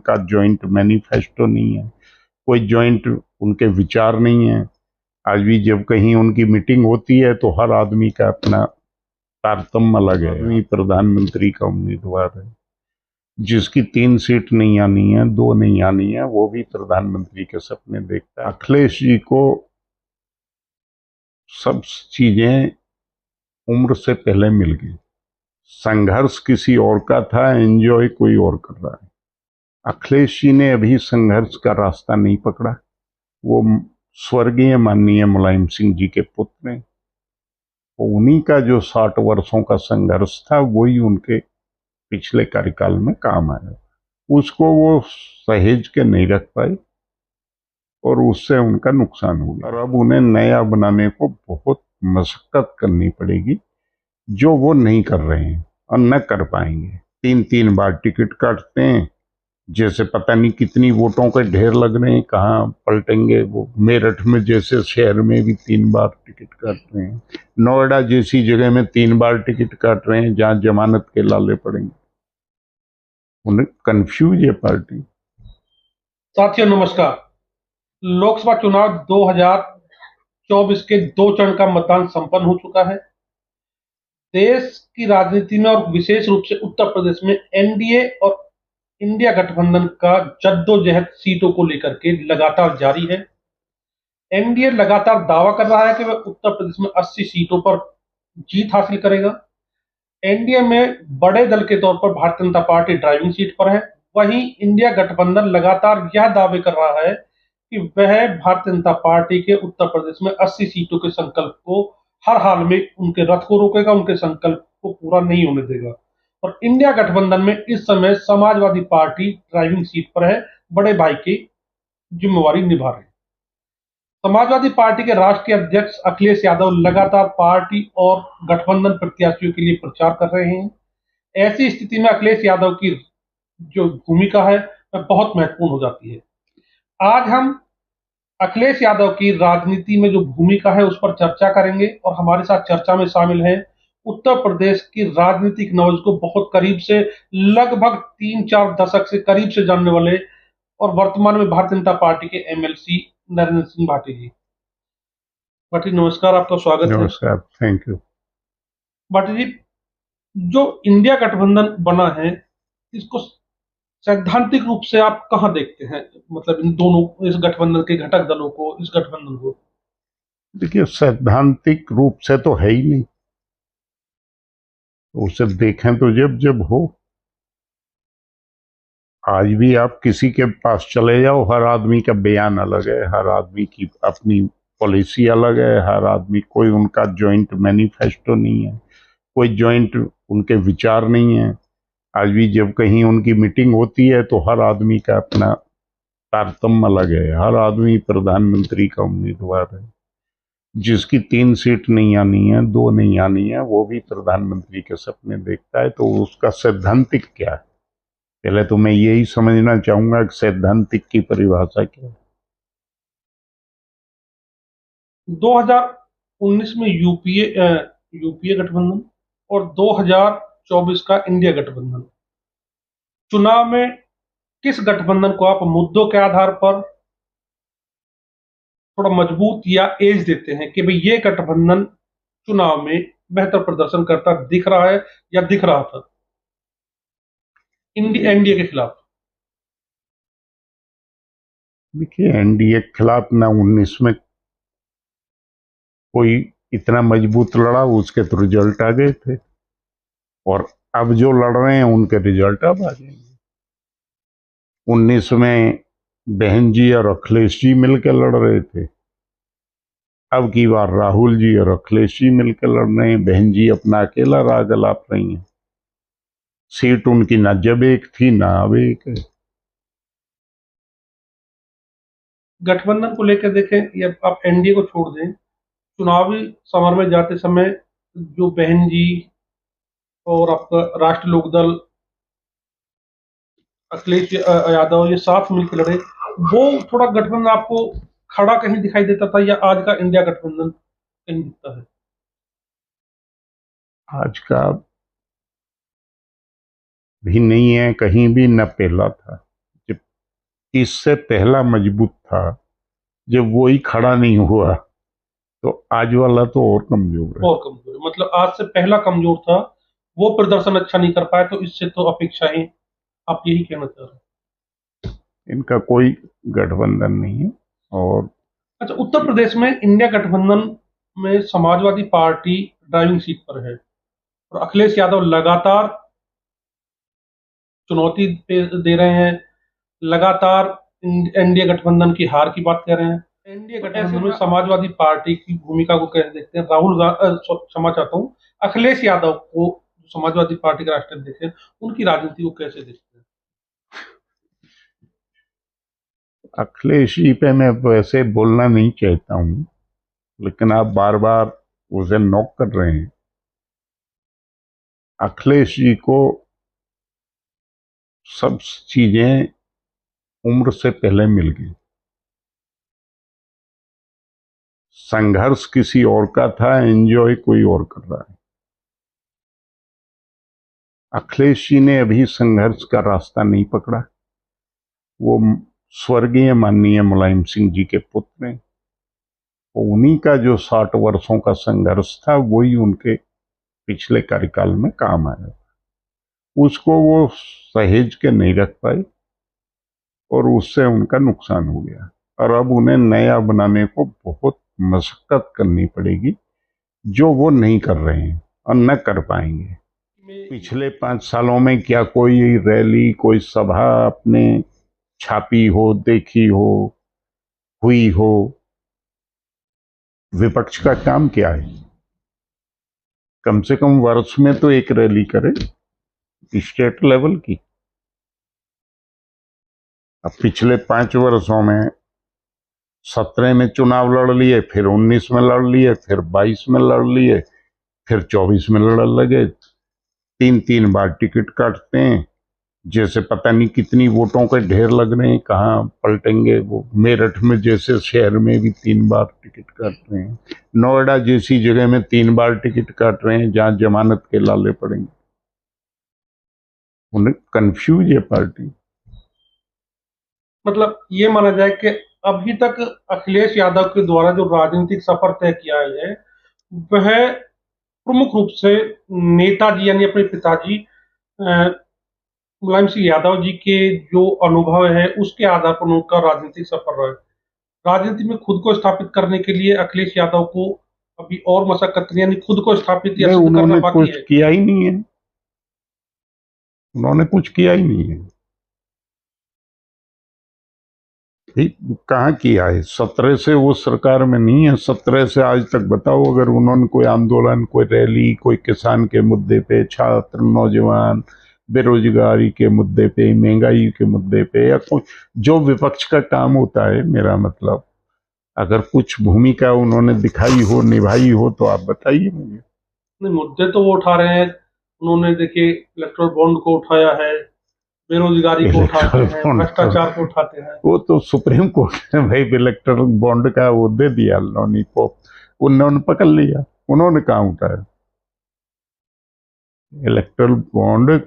उनका joint manifesto नहीं है, कोई जॉइंट उनके विचार नहीं है। आज भी जब कहीं उनकी मीटिंग होती है तो हर आदमी का अपना तारतम्य अलग है। आदमी प्रधानमंत्री का उम्मीदवार है, जिसकी 3 सीट नहीं आनी है, 2 नहीं आनी है, वो भी प्रधानमंत्री के सपने देखता है। अखिलेश जी को सब चीजें उम्र से पहले मिल गई। संघर्ष किसी और का था, एंजॉय कोई और कर रहा है। अखिलेश जी ने अभी संघर्ष का रास्ता नहीं पकड़ा। वो स्वर्गीय माननीय मुलायम सिंह जी के पुत्र हैं। उन्हीं का जो 60 वर्षों का संघर्ष था वही उनके पिछले कार्यकाल में काम आया। उसको वो सहेज के नहीं रख पाए और उससे उनका नुकसान हो गया। और अब उन्हें नया बनाने को बहुत मशक्कत करनी पड़ेगी, जो वो नहीं कर रहे हैं और न कर पाएंगे। 3-3 बार टिकट काटते हैं, जैसे पता नहीं कितनी वोटों के ढेर लग रहे हैं, कहाँ पलटेंगे वो। मेरठ में जैसे शहर में भी 3 बार टिकट काट रहे हैं, नोएडा जैसी जगह में 3 बार टिकट काट रहे हैं जहां जमानत के लाले पड़ेंगे। उन्हें कंफ्यूज है पार्टी। साथियों नमस्कार। लोकसभा चुनाव 2024 के 2 चरण का मतदान संपन्न हो चुका है। देश की राजनीति में और विशेष रूप से उत्तर प्रदेश में एनडीए और इंडिया गठबंधन का जद्दोजहद सीटों को लेकर के लगातार जारी है। एनडीए लगातार दावा कर रहा है कि वह उत्तर प्रदेश में 80 सीटों पर जीत हासिल करेगा। एनडीए में बड़े दल के तौर पर Bharatiya Janata party driving seat पर है। वहीं इंडिया गठबंधन लगातार यह दावे कर रहा है कि वह भारतीय जनता पार्टी के उत्तर प्रदेश में 80 सीटों के संकल्प को हर हाल में उनके रथ को रोकेगा, उनके संकल्प को पूरा नहीं होने देगा। और इंडिया गठबंधन में इस समय समाजवादी पार्टी ड्राइविंग सीट पर है, बड़े भाई की जिम्मेवारी निभा रहे हैं। समाजवादी पार्टी के राष्ट्रीय अध्यक्ष अखिलेश यादव लगातार पार्टी और गठबंधन प्रत्याशियों के लिए प्रचार कर रहे हैं। ऐसी स्थिति में अखिलेश यादव की जो भूमिका है वह बहुत महत्वपूर्ण हो जाती है। आज हम अखिलेश यादव की राजनीति में जो भूमिका है उस पर चर्चा करेंगे और हमारे साथ चर्चा में शामिल हैं उत्तर प्रदेश की राजनीतिक नब्ज को बहुत करीब से, लगभग 3-4 दशक से करीब से जानने वाले और वर्तमान में भारतीय जनता पार्टी के एमएलसी नरेंद्र सिंह भाटी जी। भाटी नमस्कार, आपका स्वागत है। नमस्कार, थैंक यू। भाटी जी, जो इंडिया गठबंधन बना है इसको सैद्धांतिक रूप से आप कहां देखते हैं? मतलब इन दोनों, इस गठबंधन के घटक दलों को, इस गठबंधन को। देखिए, सैद्धांतिक रूप से तो है ही नहीं। उसे देखें तो जब जब हो। आज भी आप किसी के पास चले जाओ, हर आदमी का बयान अलग है, हर आदमी की अपनी पॉलिसी अलग है, हर आदमी, कोई उनका जॉइंट मैनिफेस्टो नहीं है, कोई जॉइंट उनके विचार नहीं है। आज भी जब कहीं उनकी मीटिंग होती है तो हर आदमी का अपना तारतम्य अलग है। हर आदमी प्रधानमंत्री का उम्मीदवार है, जिसकी 3 सीट नहीं आनी है, 2 नहीं आनी है, वो भी प्रधानमंत्री के सपने देखता है। तो उसका सैद्धांतिक क्या है? पहले तो मैं यही समझना चाहूंगा कि सैद्धांतिक की परिभाषा क्या है। 2019 में यूपीए गठबंधन और 2024 का इंडिया गठबंधन, चुनाव में किस गठबंधन को आप मुद्दों के आधार पर थोड़ा मजबूत या एज देते हैं कि भाई ये गठबंधन चुनाव में बेहतर प्रदर्शन करता दिख रहा है या दिख रहा था एनडीए के खिलाफ? देखिए, एनडीए के खिलाफ ना 19 में कोई इतना मजबूत लड़ा, उसके तो रिजल्ट आ गए थे। और अब जो लड़ रहे हैं उनके रिजल्ट अब आ जाएंगे। 19 में बहन जी और अखिलेश जी मिलकर लड़ रहे थे। अब की बार राहुल जी और अखिलेश जी मिलकर लड़ रहे हैं। बहन जी अपना अकेला राग अलाप रही हैं। सीट उनकी ना जब एक थी ना अब एक है। गठबंधन को लेकर देखें या आप एनडीए को छोड़ दें, चुनावी समर में जाते समय जो बहन जी और आपका राष्ट्रीय लोकदल अखिलेश यादव ये साथ मिलकर लड़े, वो थोड़ा गठबंधन आपको खड़ा कहीं दिखाई देता था या आज का इंडिया गठबंधन कहीं दिखता है? आज का भी नहीं है, कहीं भी न पहला था। जब इससे पहला मजबूत था। जब वो ही खड़ा नहीं हुआ तो आज वाला तो और कमजोर है। और कमजोर है, मतलब आज से पहला कमजोर था, वो प्रदर्शन अच्छा नहीं कर पाए, तो इससे तो अपेक्षा ही, आप यही कहना चाह रहे हैं? इनका कोई गठबंधन नहीं है। और अच्छा, उत्तर प्रदेश में इंडिया गठबंधन में समाजवादी पार्टी ड्राइविंग सीट पर है, और अखिलेश यादव लगातार चुनौती दे रहे हैं, लगातार एनडीए गठबंधन की हार की बात कर रहे हैं। एनडीए गठबंधन में समाजवादी पार्टी की भूमिका को कैसे देखते हैं? क्षमा चाहता हूँ, अखिलेश यादव को, जो समाजवादी पार्टी के राष्ट्रीय अध्यक्ष हैं, उनकी राजनीति को कैसे देखते हैं? अखिलेश जी पे मैं वैसे बोलना नहीं चाहता हूँ, लेकिन आप बार बार उसे नॉक कर रहे हैं। अखिलेश जी को सब चीजें उम्र से पहले मिल गई। संघर्ष किसी और का था, एंजॉय कोई और कर रहा है। अखिलेश जी ने अभी संघर्ष का रास्ता नहीं पकड़ा। वो स्वर्गीय माननीय मुलायम सिंह जी के पुत्र हैं। उन्हीं का जो 60 वर्षों का संघर्ष था वही उनके पिछले कार्यकाल में काम आया। उसको वो सहेज के नहीं रख पाए और उससे उनका नुकसान हो गया। और अब उन्हें नया बनाने को बहुत मशक्कत करनी पड़ेगी, जो वो नहीं कर रहे हैं और न कर पाएंगे। पिछले 5 सालों में क्या कोई रैली, कोई सभा आपने छापी हो, देखी हो, हुई हो? विपक्ष का काम क्या है? कम से कम वर्ष में तो एक रैली करे स्टेट लेवल की। अब पिछले 5 वर्षों में 17 में चुनाव लड़ लिए, फिर 19 में लड़ लिए, फिर 22 में लड़ लिए, फिर 24 में लड़ लगे। 3 बार टिकट काटते हैं, जैसे पता नहीं कितनी वोटों के ढेर लग रहे हैं, कहाँ पलटेंगे वो। मेरठ में जैसे शहर में भी 3 बार टिकट काट रहे हैं। नोएडा जैसी जगह में 3 बार टिकट काट रहे हैं, जहां जमानत के लाले पड़ेंगे। उन्हें कंफ्यूज है पार्टी। मतलब ये माना जाए कि अभी तक अखिलेश यादव के द्वारा जो राजनीतिक सफर तय किया है, वह प्रमुख रूप से नेताजी यानी अपने पिताजी मुलायम सिंह यादव जी के जो अनुभव है, उसके आधार पर उनका राजनीतिक सफर रहा है। राजनीति में खुद को स्थापित करने के लिए अखिलेश यादव को अभी और मशक्कत करनी, यानी खुद को स्थापित या सिद्ध करना उन्होंने बाकी कुछ है। किया ही नहीं है। उन्होंने कुछ किया ही नहीं है। कहाँ किया है? 17 से वो सरकार में नहीं है। 17 से आज तक बताओ, अगर उन्होंने कोई आंदोलन, कोई रैली, कोई किसान के मुद्दे पे, छात्र, नौजवान, बेरोजगारी के मुद्दे पे, महंगाई के मुद्दे पे, या कोई जो विपक्ष का काम होता है, मेरा मतलब, अगर कुछ भूमिका उन्होंने दिखाई हो, निभाई हो, तो आप बताइए मुझे। नहीं, मुद्दे तो वो उठा रहे हैं। उन्होंने देखिए इलेक्ट्रल बॉन्ड को उठाया है, बेरोजगारी को उठाते हैं, भ्रष्टाचार को उठाते हैं। वो तो सुप्रीम कोर्ट ने भाई इलेक्ट्रल बॉन्ड का वो दे दिया लॉलीपॉप, उन्होंने पकड़ लिया। उन्होंने कहा उठाया इलेक्ट्रल बॉन्ड?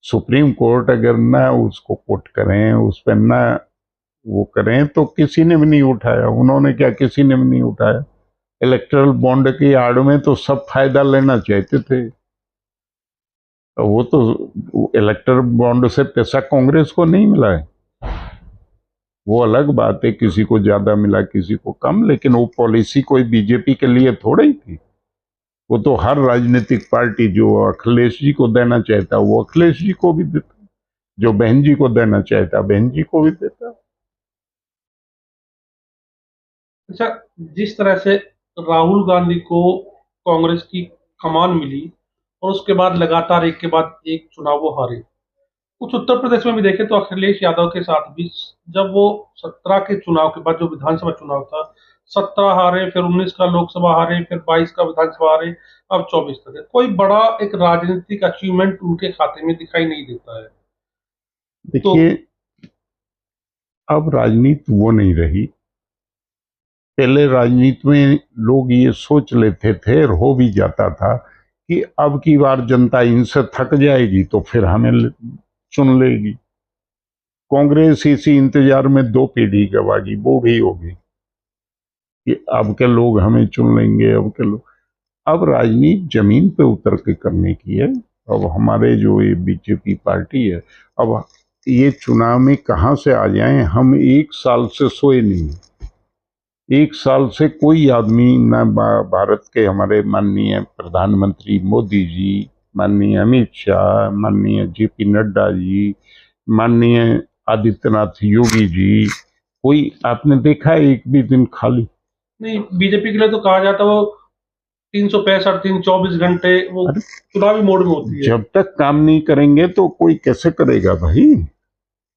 सुप्रीम कोर्ट अगर ना उसको कोट करें, उस पर ना वो करें, तो किसी ने भी नहीं उठाया। उन्होंने क्या, किसी ने भी नहीं उठाया। इलेक्ट्रल बॉन्ड की आड़ में तो सब फायदा लेना चाहते थे। वो तो इलेक्ट्रल बॉन्ड से पैसा कांग्रेस को नहीं मिला है, वो अलग बात है। किसी को ज्यादा मिला, किसी को कम, लेकिन वो पॉलिसी कोई बीजेपी के लिए थोड़ा ही थी। वो तो हर राजनीतिक पार्टी जो अखिलेश जी को देना चाहता वो अखिलेश जी को भी देता, जो बहन जी को देना चाहता बहन जी को भी देता। अच्छा, जिस तरह से राहुल गांधी को कांग्रेस की कमान मिली और उसके बाद लगातार एक के बाद एक चुनाव वो हारे, कुछ उत्तर प्रदेश में भी देखें तो अखिलेश यादव के साथ भी, जब वो 17 के चुनाव के बाद जो विधानसभा चुनाव था, 17 हारे, फिर 19 का लोकसभा हारे, फिर 22 का विधानसभा हारे, अब 24 तक है। कोई बड़ा एक राजनीतिक अचीवमेंट उनके खाते में दिखाई नहीं देता है। तो देखिए, अब राजनीति वो नहीं रही। पहले राजनीति में लोग ये सोच लेते थे, और हो भी जाता था, कि अब की बार जनता इनसे थक जाएगी तो फिर हमें चुन लेगी। कांग्रेस इसी इंतजार में 2 पीढ़ी गवागी, बूढ़ी होगी कि अब के लोग हमें चुन लेंगे, अब के लोग। अब राजनीति जमीन पे उतर के करने की है। अब हमारे जो ये बीजेपी पार्टी है, अब ये चुनाव में कहां से आ जाएं, हम 1 साल से सोए नहीं। 1 साल से कोई आदमी न भारत के हमारे माननीय प्रधानमंत्री मोदी जी, माननीय अमित शाह, माननीय जेपी नड्डा जी, माननीय आदित्यनाथ योगी जी, कोई आपने देखा है एक भी दिन खाली? नहीं, बीजेपी के लिए तो कहा जाता है वो 365 दिन 24 घंटे वो चुनावी मोड में होती है। जब तक काम नहीं करेंगे तो कोई कैसे करेगा भाई?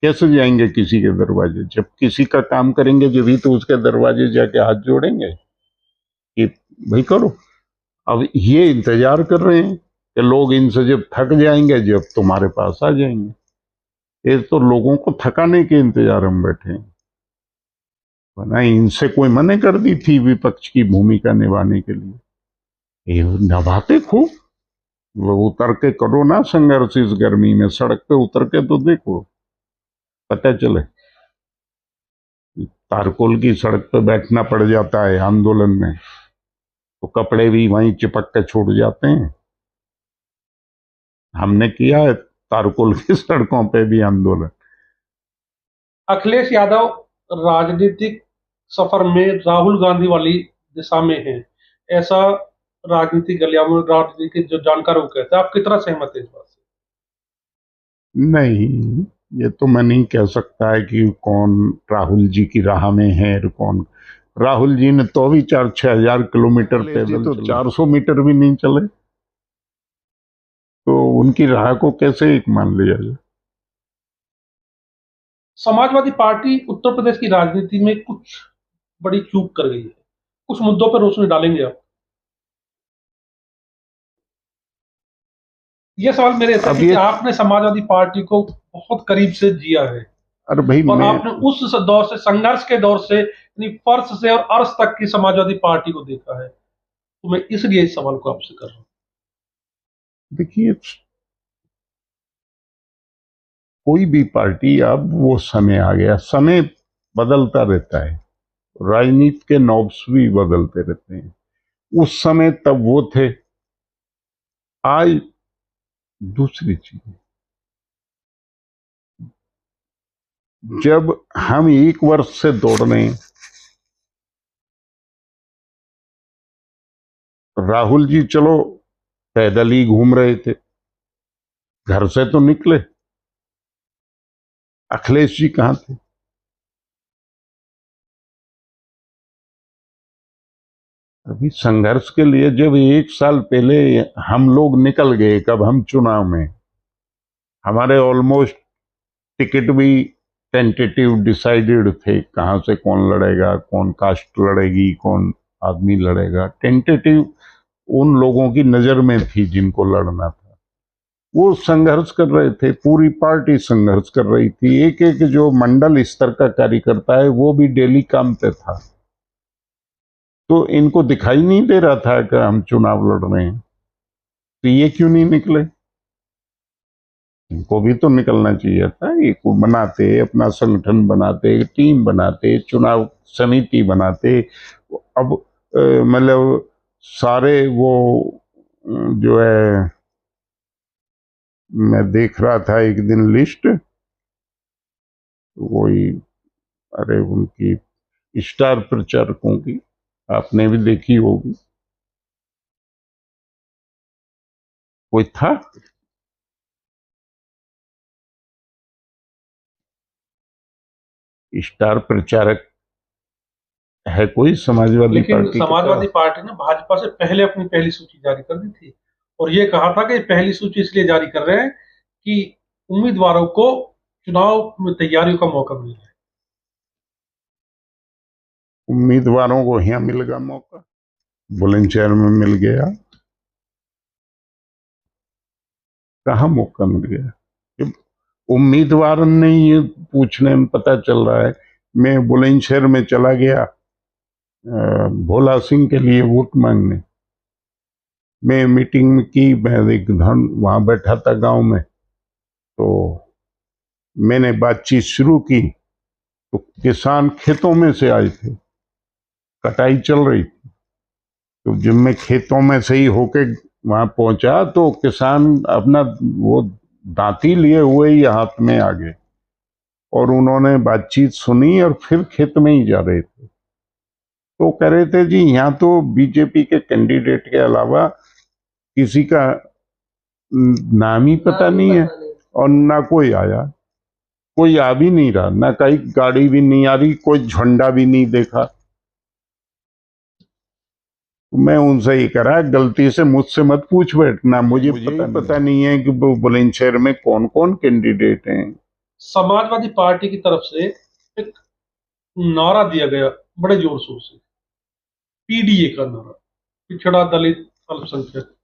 कैसे जाएंगे किसी के दरवाजे? जब किसी का काम करेंगे जब ही तो उसके दरवाजे जाके हाथ जोड़ेंगे कि भाई करो। अब ये इंतजार कर रहे हैं कि लोग इनसे जब थक जाएंगे जब तुम्हारे पास आ जाएंगे। ये तो लोगों को थकाने के इंतजार हम बैठे हैं, वरना इनसे कोई मने कर दी थी विपक्ष की भूमिका निभाने के लिए। ये नभाते खूब, वो उतर के करो ना संघर्ष इस गर्मी में, सड़क पे उतर के तो देखो, पता चले। तारकोल की सड़क पे बैठना पड़ जाता है आंदोलन में, तो कपड़े भी वहीं चिपक के छूट जाते हैं। हमने किया है तारकोल की सड़कों पे भी आंदोलन। अखिलेश यादव राजनीतिक सफर में राहुल गांधी वाली दिशा में है, ऐसा राजनीतिक गलियारों राजनीति के जो जानकार वो कहते हैं। आप कितना सहमत है इस बात से? नहीं, ये तो मैं नहीं कह सकता है कि कौन राहुल जी की राह में है और कौन। राहुल जी ने तो भी 4-6 हजार किलोमीटर पैदल तो 400 मीटर भी नहीं चले, तो उनकी राह को कैसे एक मान लिया जाए? समाजवादी पार्टी उत्तर प्रदेश की राजनीति में कुछ बड़ी चूक कर गई है, कुछ मुद्दों पर रोशनी डालेंगे आप? ये सवाल मेरे ऐसा है कि आपने समाजवादी पार्टी को बहुत करीब से जिया है, अरे भाई, और आपने उस दौर से, संघर्ष के दौर से, यानी फर्श से और अर्श तक की समाजवादी पार्टी को देखा है, तो मैं इसलिए इस सवाल को आपसे कर रहा हूं। देखिए, कोई भी पार्टी, अब वो समय आ गया, समय बदलता रहता है, राजनीति के नॉब्स भी बदलते रहते हैं। उस समय तब वो थे, आज दूसरी चीज। जब हम 1 वर्ष से दौड़ रहे हैं, राहुल जी चलो पैदल ही घूम रहे थे, घर से तो निकले। अखिलेश जी कहां थे? अभी संघर्ष के लिए जब 1 साल पहले हम लोग निकल गए, कब हम चुनाव में, हमारे ऑलमोस्ट टिकट भी टेंटेटिव डिसाइडेड थे, कहां से कौन लड़ेगा, कौन कास्ट लड़ेगी, कौन आदमी लड़ेगा, टेंटेटिव उन लोगों की नजर में थी जिनको लड़ना था। वो संघर्ष कर रहे थे, पूरी पार्टी संघर्ष कर रही थी। एक एक जो मंडल स्तर का कार्यकर्ता है वो भी डेली काम पे था। तो इनको दिखाई नहीं दे रहा था कि हम चुनाव लड़ रहे हैं, तो ये क्यों नहीं निकले? इनको भी तो निकलना चाहिए था। एक बनाते, अपना संगठन बनाते, टीम बनाते, चुनाव समिति बनाते। अब मतलब सारे वो जो है, मैं देख रहा था एक दिन लिस्ट, वही, अरे उनकी स्टार प्रचारकों की आपने भी देखी होगी, कोई था स्टार प्रचारक है कोई समाजवादी लेकिन पार्टी? समाजवादी पार्टी ने भाजपा से पहले अपनी पहली सूची जारी कर दी थी, और ये कहा था कि पहली सूची इसलिए जारी कर रहे हैं कि उम्मीदवारों को चुनाव में तैयारियों का मौका मिल जाए। उम्मीदवारों को यहाँ मिल गया मौका, बुलंदशहर में मिल गया, कहाँ मौका मिल गया? उम्मीदवार ने ये पूछने में पता चल रहा है, मैं बुलंदशहर में चला गया भोला सिंह के लिए वोट मांगने। मैं मीटिंग में की, मैं एक धन वहां बैठा था गांव में, तो मैंने बातचीत शुरू की तो किसान खेतों में से आए थे, कटाई चल रही थी, तो जब मैं खेतों में से ही होके वहां पहुंचा तो किसान अपना वो दांती लिए हुए ही हाथ में आ गए और उन्होंने बातचीत सुनी और फिर खेत में ही जा रहे थे। तो कह रहे थे जी यहाँ तो बीजेपी के कैंडिडेट के अलावा किसी का नाम ही पता नहीं है और ना कोई आया, कोई आ भी नहीं रहा, ना कहीं गाड़ी भी नहीं आ रही, कोई झंडा भी नहीं देखा। तो मैं उनसे ही करा, गलती से मुझसे मत पूछ बैठना, मुझे पता नहीं है कि बुलंदशहर में कौन कौन कैंडिडेट हैं। समाजवादी पार्टी की तरफ से एक नारा दिया गया बड़े जोर शोर से, पीडीए का नारा, पिछड़ा दलित अल्पसंख्यक।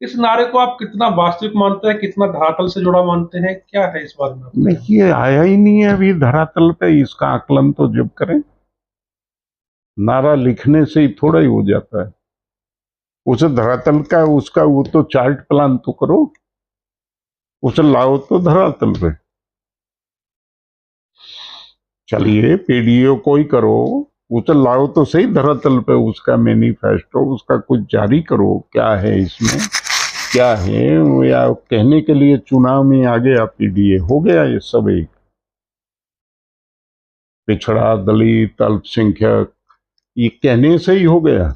इस नारे को आप कितना वास्तविक मानते हैं, कितना धरातल से जुड़ा मानते हैं, क्या है इस बारे में? नहीं, ये आया ही नहीं है अभी धरातल पे, इसका आकलन तो जब करें। नारा लिखने से ही थोड़ा ही हो जाता है, उसे धरातल का उसका वो तो चार्ट प्लान तो करो, उसे लाओ तो धरातल पे। चलिए पीडीओ को ही करो, उसे लाओ तो सही धरातल पे, उसका मैनिफेस्टो, उसका कुछ जारी करो, क्या है इसमें, क्या है। या कहने के लिए चुनाव में आ गया पीडीए, हो गया ये सब एक, पिछड़ा दलित अल्पसंख्यक, ये कहने से ही हो गया।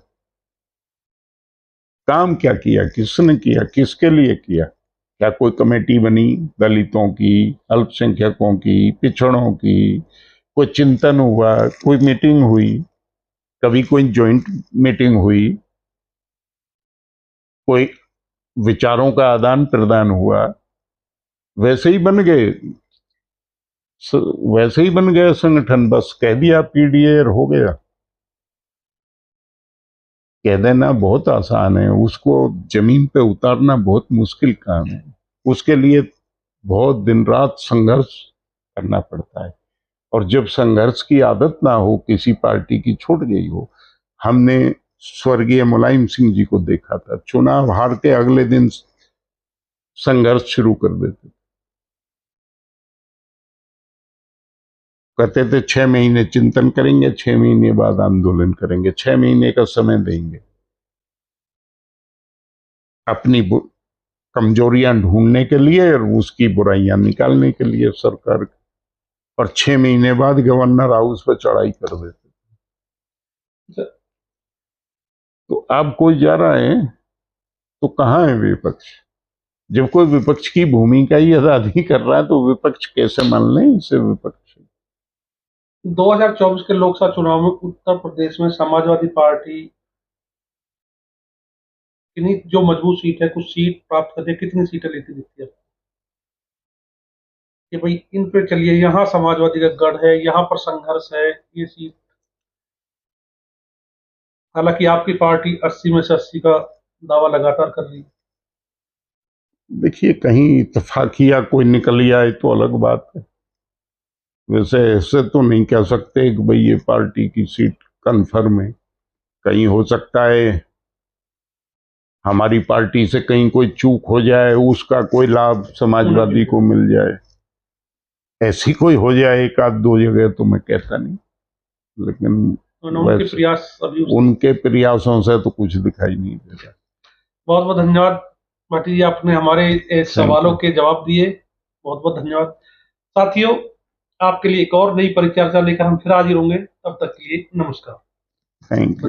काम क्या किया, किसने किया, किसके लिए किया? क्या कोई कमेटी बनी दलितों की, अल्पसंख्यकों की, पिछड़ों की? कोई चिंतन हुआ, कोई मीटिंग हुई, कभी कोई जॉइंट मीटिंग हुई, कोई विचारों का आदान प्रदान हुआ? वैसे ही बन गए, वैसे ही बन गया संगठन, बस कह दिया पीडीए हो गया। कह देना बहुत आसान है, उसको जमीन पे उतारना बहुत मुश्किल काम है। उसके लिए बहुत दिन रात संघर्ष करना पड़ता है, और जब संघर्ष की आदत ना हो, किसी पार्टी की छूट गई हो। हमने स्वर्गीय मुलायम सिंह जी को देखा था, चुनाव हार के अगले दिन संघर्ष शुरू कर देते, कहते थे 6 महीने चिंतन करेंगे, 6 महीने बाद आंदोलन करेंगे, 6 महीने का समय देंगे अपनी कमजोरियां ढूंढने के लिए और उसकी बुराइयां निकालने के लिए सरकार, और 6 महीने बाद गवर्नर हाउस पर चढ़ाई कर देते। तो अब कोई जा रहा है तो कहाँ है विपक्ष? जब कोई विपक्ष की भूमिका ही अदा नहीं कर रहा है तो विपक्ष कैसे मान लें इसे विपक्ष? 2024 के लोकसभा चुनाव में उत्तर प्रदेश में समाजवादी पार्टी कितनी जो मजबूत सीट है, कुछ सीट प्राप्त करके कितनी सीटें लेती दिखती है कि भाई इन पे चलिए, यहाँ समाजवादी का गढ़ है, यहाँ पर संघर्ष है, ये सीट? हालांकि आपकी पार्टी 80 में से 80 का दावा लगातार कर रही है। देखिए, कहीं इत्तेफाकिया कोई निकल आए तो अलग बात है, वैसे ऐसे तो नहीं कह सकते कि भाई ये पार्टी की सीट कन्फर्म है। कहीं हो सकता है हमारी पार्टी से कहीं कोई चूक हो जाए, उसका कोई लाभ समाजवादी को मिल जाए, ऐसी कोई हो जाए एक आध दो जगह, तो मैं कहता नहीं, लेकिन उनके प्रयासों से तो कुछ दिखाई नहीं दे रहा। बहुत बहुत धन्यवाद माटी जी, आपने हमारे सवालों के जवाब दिए, बहुत बहुत धन्यवाद। साथियों, आपके लिए एक और नई परिचर्चा लेकर हम फिर हाजिर होंगे, तब तक के लिए नमस्कार। Thank you.